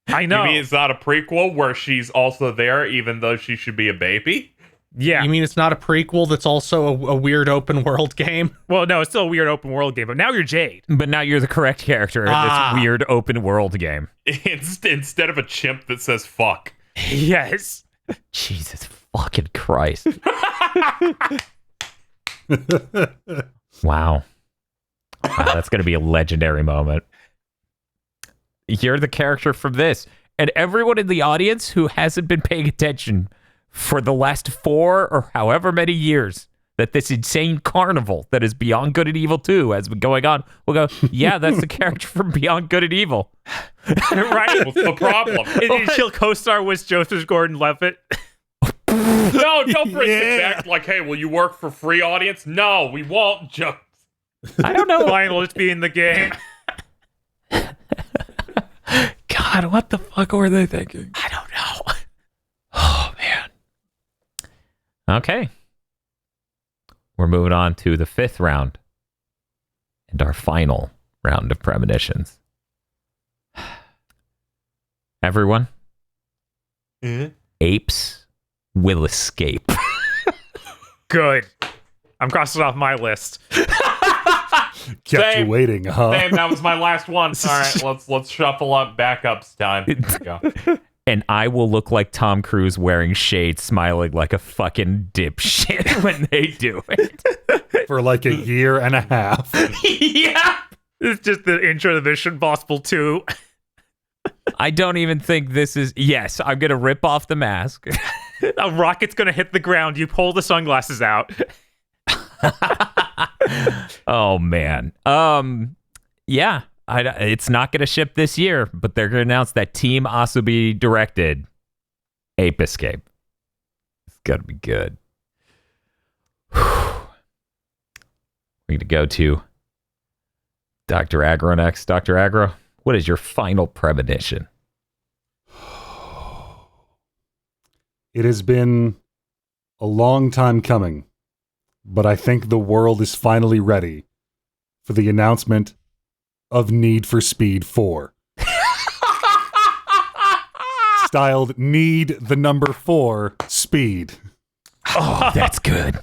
I know. You mean it's not a prequel where she's also there even though she should be a baby? Yeah. You mean it's not a prequel that's also a weird open world game? Well, no, it's still a weird open world game, but now you're Jade. But now you're the correct character in this weird open world game. Instead of a chimp that says fuck. Yes. Jesus fucking Christ. Wow. That's going to be a legendary moment. You're the character from this. And everyone in the audience who hasn't been paying attention for the last 4 or however many years that this insane carnival that is Beyond Good and Evil 2 has been going on will go, yeah, that's the character from Beyond Good and Evil. Right? What's the problem? And she'll co-star with Joseph Gordon-Levitt. No, don't bring it back like, hey, will you work for free audience? No, we won't, Joe. I don't know. Fine, we'll just be in the game. God, what the fuck were they thinking? I don't know. Oh, man. Okay. We're moving on to the 5th round and our final round of premonitions. Everyone, apes will escape. Good. I'm crossing it off my list. Kept Same. you waiting, huh? Damn, that was my last one. All right, let's shuffle up backups time. Here we go. And I will look like Tom Cruise wearing shades, smiling like a fucking dipshit when they do it. For like a year and a half. Yeah. It's just the intro to Mission Impossible 2. I don't even think this is... Yes, I'm going to rip off the mask. A rocket's going to hit the ground. You pull the sunglasses out. Oh, man. Yeah. It's not going to ship this year, but they're going to announce that Team Asobi directed Ape Escape. It's going to be good. We're going to go to Dr. Agro next. Dr. Agro, what is your final premonition? It has been a long time coming, but I think the world is finally ready for the announcement of Need for Speed 4. Styled Need the number 4 Speed. Oh, that's good.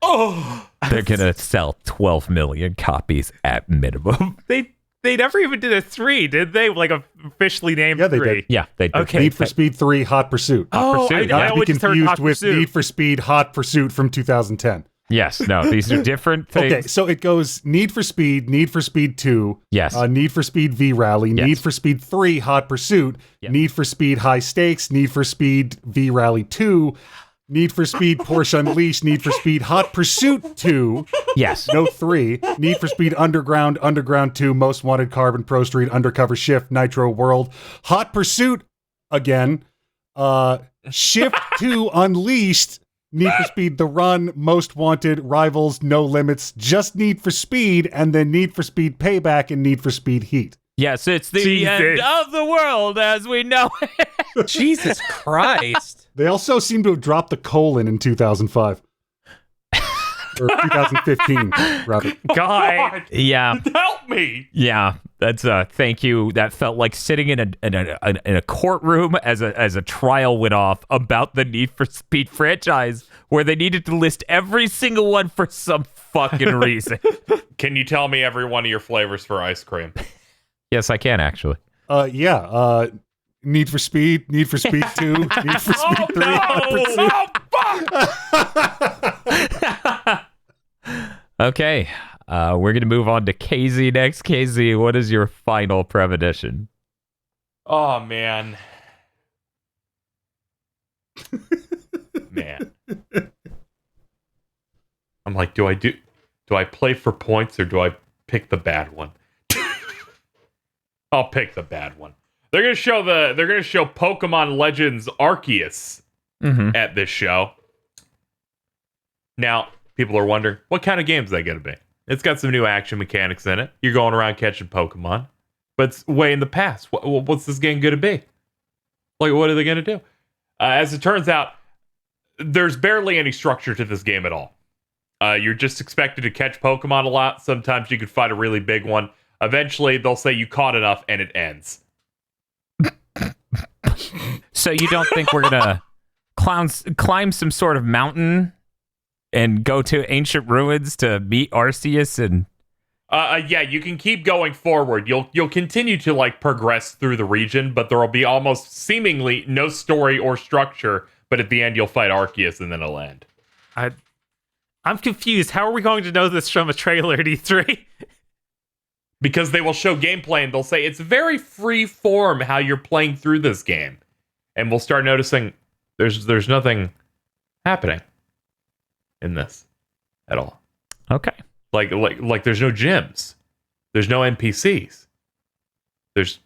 Oh, They're going to sell 12 million copies at minimum. They never even did a 3, did they? Like officially named Yeah, they 3. did. Yeah, they did. Okay. Need for Speed 3 Hot Pursuit. Oh, Pursuit, Not I to be always just heard confused Hot with Pursuit. Need for Speed Hot Pursuit from 2010. Yes, no, these are different things. Okay, so it goes Need for Speed 2, Yes. Need for Speed V Rally, Yes. Need for Speed 3 Hot Pursuit, Yes. Need for Speed High Stakes, Need for Speed V Rally 2, Need for Speed Porsche Unleashed, Need for Speed Hot Pursuit 2, Yes. no 3, Need for Speed Underground, Underground 2, Most Wanted Carbon Pro Street, Undercover Shift, Nitro World, Hot Pursuit again, Shift 2 Unleashed, Need for Speed The Run, Most Wanted, Rivals, No Limits, just Need for Speed, and then Need for Speed Payback and Need for Speed Heat. Yes, it's the Jesus. end of the world as we know it. Jesus Christ. They also seem to have dropped the colon in 2005. Or 2015, rather. God. Yeah, help me. yeah. That's thank you. That felt like sitting in a courtroom as a trial went off about the Need for Speed franchise, where they needed to list every single one for some fucking reason. Can you tell me every one of your flavors for ice cream? Yes, I can actually. Need for Speed, Need for Speed 2, Need for Speed 3, fuck! Okay, we're gonna move on to KZ next. KZ, what is your final premonition? Oh man. Man. I'm like, do I play for points or do I pick the bad one? I'll pick the bad one. They're gonna show Pokemon Legends Arceus at this show. Now, people are wondering, what kind of game is that gonna be? It's got some new action mechanics in it. You're going around catching Pokemon, but it's way in the past. What's this game gonna be? Like, what are they gonna do? As it turns out, there's barely any structure to this game at all. You're just expected to catch Pokemon a lot. Sometimes you could fight a really big one. Eventually, they'll say you caught enough, and it ends. So you don't think we're gonna climb some sort of mountain and go to ancient ruins to meet Arceus and. Yeah, you can keep going forward. You'll continue to like progress through the region, but there will be almost seemingly no story or structure. But at the end, you'll fight Arceus, and then it'll end. I'm confused. How are we going to know this from a trailer at E3? Because they will show gameplay, and they'll say it's very free form how you're playing through this game, and we'll start noticing there's nothing happening in this at all. Okay. Like there's no gyms. There's no NPCs. There's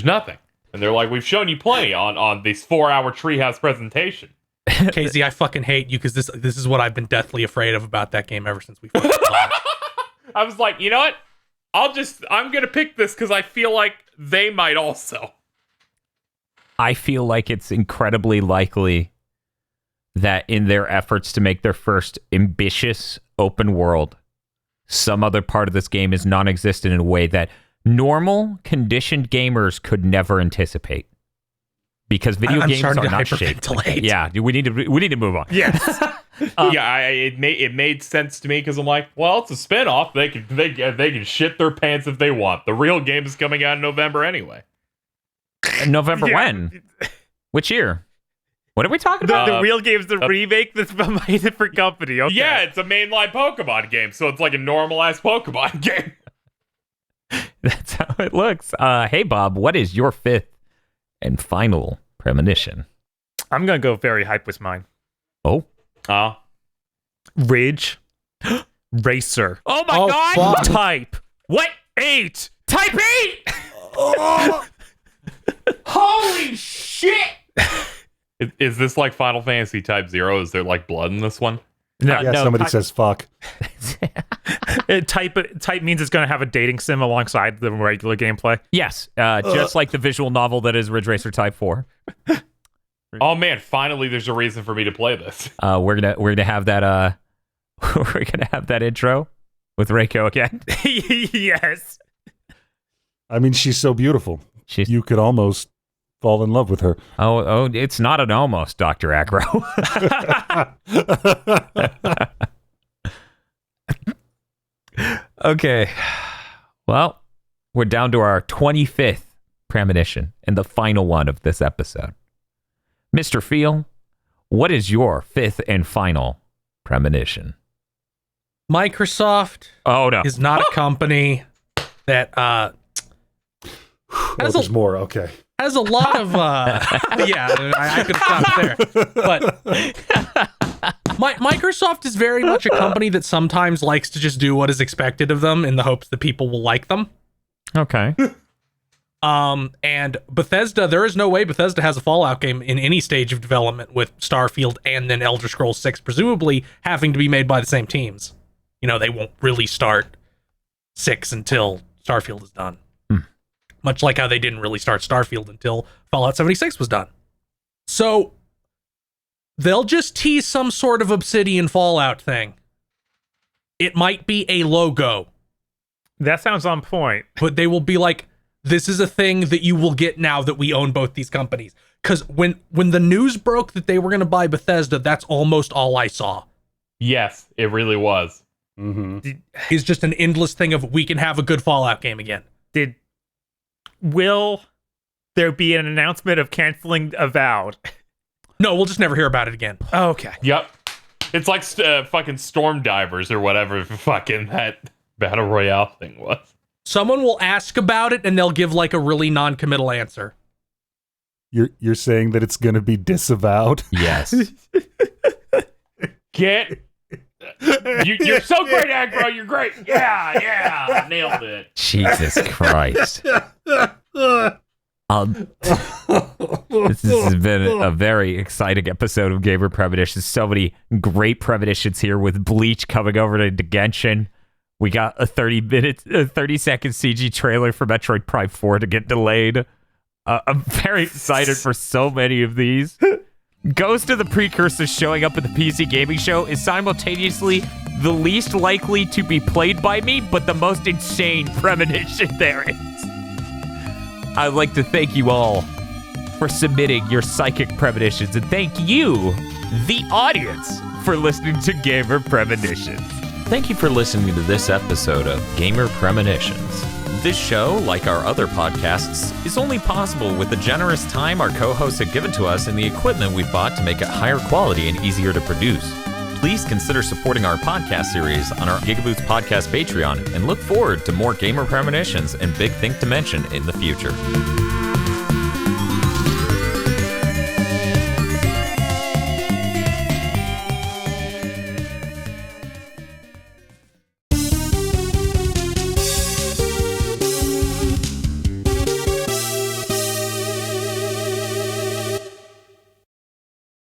nothing. And they're like, we've shown you plenty on this 4-hour treehouse presentation. KZ, I fucking hate you because this is what I've been deathly afraid of about that game ever since we fucking played it. I was like, you know what? I'm gonna pick this because I feel like they might also. I feel like it's incredibly likely that in their efforts to make their first ambitious open world, some other part of this game is non-existent in a way that normal, conditioned gamers could never anticipate. Because video games are not shaped. Yeah, we need to move on. Yes. It made sense to me because I'm like, well, it's a spinoff. They can shit their pants if they want. The real game is coming out in November anyway. November when? Which year? What are we talking about? The real game's the remake that's from a different company. Okay. Yeah, it's a mainline Pokemon game, so it's like a normal-ass Pokemon game. That's how it looks. Hey, Bob, what is your fifth and final premonition? I'm going to go very hype with mine. Oh. Ridge. Racer. Oh my God. Fuck. Type. What? 8. Type 8! Holy shit! Is this like Final Fantasy Type 0? Is there like blood in this one? No, Yeah, somebody says fuck. Type means it's going to have a dating sim alongside the regular gameplay. Yes, just like the visual novel that is Ridge Racer Type 4. Oh man, finally there's a reason for me to play this. We're gonna have that we're gonna have that intro with Reiko again. Yes. I mean, she's so beautiful. You could almost fall in love with her. Oh, it's not an almost, Dr. Aggro. Okay. Well, we're down to our 25th premonition and the final one of this episode. Mr. Feel, what is your fifth and final premonition? Microsoft is not a company that There's more. Okay. has a lot of I could stop there, but Microsoft is very much a company that sometimes likes to just do what is expected of them in the hopes that people will like them. Okay. And Bethesda, there is no way Bethesda has a Fallout game in any stage of development with Starfield and then Elder Scrolls 6 presumably having to be made by the same teams. You know, they won't really start 6 until Starfield is done. Much like how they didn't really start Starfield until Fallout 76 was done. So they'll just tease some sort of Obsidian Fallout thing. It might be a logo. That sounds on point. But they will be like, this is a thing that you will get now that we own both these companies. Because when the news broke that they were going to buy Bethesda, that's almost all I saw. Yes, it really was. Mm-hmm. It's just an endless thing of we can have a good Fallout game again. Will there be an announcement of canceling Avowed? No, we'll just never hear about it again. Oh, okay. Yep. It's like fucking Storm Divers or whatever fucking that Battle Royale thing was. Someone will ask about it and they'll give like a really non-committal answer. You're saying that it's going to be disavowed? Yes. You're so great, Aggro. You're great. Yeah, nailed it. Jesus Christ. This has been a very exciting episode of Gamer Premonitions. So many great premonitions here with Bleach coming over to Genshin. We got a 30-second CG trailer for Metroid Prime 4 to get delayed. I'm very excited for so many of these. Ghost of the Precursor showing up at the PC Gaming Show is simultaneously the least likely to be played by me, but the most insane premonition there is. I'd like to thank you all for submitting your psychic premonitions, and thank you, the audience, for listening to Gamer Premonitions. Thank you for listening to this episode of Gamer Premonitions. This show, like our other podcasts, is only possible with the generous time our co-hosts have given to us and the equipment we've bought to make it higher quality and easier to produce. Please consider supporting our podcast series on our GigaBoots podcast Patreon and look forward to more Gamer Premonitions and Big Think to Mention in the future.